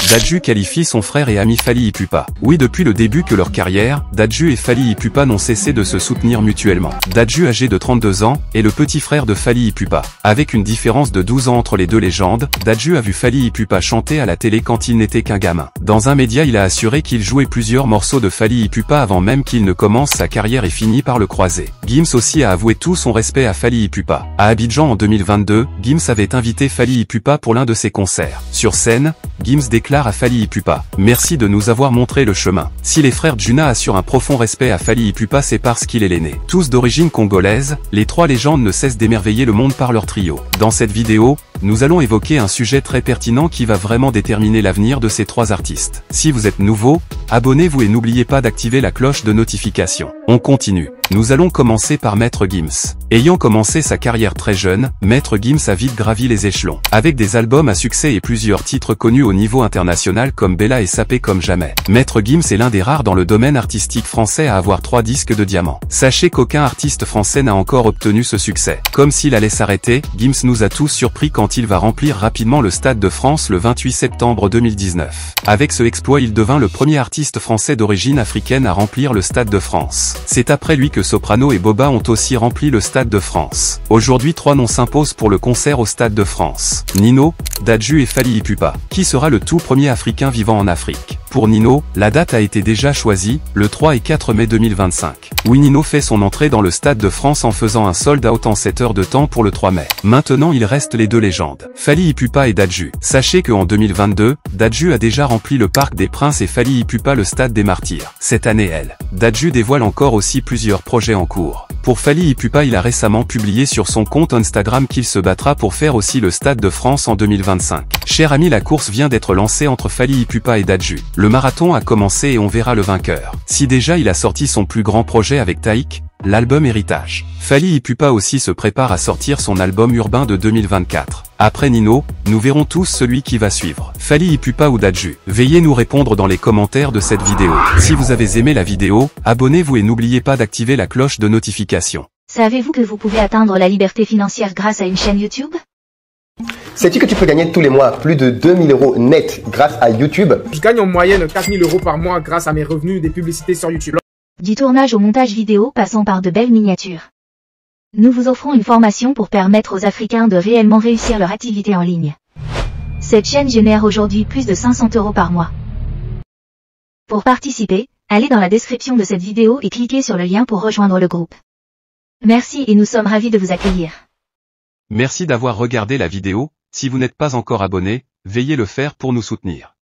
Dadju qualifie son frère et ami Fally Ipupa. Oui, depuis le début que leur carrière, Dadju et Fally Ipupa n'ont cessé de se soutenir mutuellement. Dadju, âgé de 32 ans, est le petit frère de Fally Ipupa. Avec une différence de 12 ans entre les deux légendes, Dadju a vu Fally Ipupa chanter à la télé quand il n'était qu'un gamin. Dans un média, il a assuré qu'il jouait plusieurs morceaux de Fally Ipupa avant même qu'il ne commence sa carrière et finit par le croiser. Gims aussi a avoué tout son respect à Fally Ipupa. À Abidjan en 2022, Gims avait invité Fally Ipupa pour l'un de ses concerts. Sur scène, Gims déclare à Fally Ipupa: « Merci de nous avoir montré le chemin. » Si les frères Djuna assurent un profond respect à Fally Ipupa, c'est parce qu'il est l'aîné. Tous d'origine congolaise, les trois légendes ne cessent d'émerveiller le monde par leur trio. Dans cette vidéo, nous allons évoquer un sujet très pertinent qui va vraiment déterminer l'avenir de ces trois artistes. Si vous êtes nouveau, abonnez-vous et n'oubliez pas d'activer la cloche de notification. On continue. Nous allons commencer par Maître Gims. Ayant commencé sa carrière très jeune, Maître Gims a vite gravi les échelons. Avec des albums à succès et plusieurs titres connus au niveau international comme Bella et Sapé comme jamais. Maître Gims est l'un des rares dans le domaine artistique français à avoir 3 disques de diamant. Sachez qu'aucun artiste français n'a encore obtenu ce succès. Comme s'il allait s'arrêter, Gims nous a tous surpris quand il va remplir rapidement le Stade de France le 28 septembre 2019. Avec ce exploit, il devint le premier artiste français d'origine africaine à remplir le Stade de France. C'est après lui que Soprano et Boba ont aussi rempli le Stade de France. Aujourd'hui, 3 noms s'imposent pour le concert au Stade de France. Nino, Dadju et Fally Ipupa. Qui sera le tout premier Africain vivant en Afrique? Pour Nino, la date a été déjà choisie, le 3 et 4 mai 2025. Oui, Nino fait son entrée dans le Stade de France en faisant un sold out en 7 heures de temps pour le 3 mai. Maintenant, il reste les deux légendes, Fally Ipupa et Dadju. Sachez qu'en 2022, Dadju a déjà rempli le Parc des Princes et Fally Ipupa le Stade des Martyrs. Cette année, Dadju dévoile encore aussi plusieurs projets en cours. Pour Fally Ipupa, il a récemment publié sur son compte Instagram qu'il se battra pour faire aussi le Stade de France en 2025. Cher ami, la course vient d'être lancée entre Fally Ipupa et Dadju. Le marathon a commencé et on verra le vainqueur. Si déjà il a sorti son plus grand projet avec Taïk, l'album Héritage, Fally Ipupa aussi se prépare à sortir son album urbain de 2024. Après Nino, nous verrons tous celui qui va suivre. Fally Ipupa ou Dadju? Veuillez nous répondre dans les commentaires de cette vidéo. Si vous avez aimé la vidéo, abonnez-vous et n'oubliez pas d'activer la cloche de notification. Savez-vous que vous pouvez atteindre la liberté financière grâce à une chaîne YouTube? Sais-tu que tu peux gagner tous les mois plus de 2000 € net grâce à YouTube? Je gagne en moyenne 4000 € par mois grâce à mes revenus des publicités sur YouTube. Du tournage au montage vidéo passant par de belles miniatures. Nous vous offrons une formation pour permettre aux Africains de réellement réussir leur activité en ligne. Cette chaîne génère aujourd'hui plus de 500 € par mois. Pour participer, allez dans la description de cette vidéo et cliquez sur le lien pour rejoindre le groupe. Merci et nous sommes ravis de vous accueillir. Merci d'avoir regardé la vidéo. Si vous n'êtes pas encore abonné, veuillez le faire pour nous soutenir.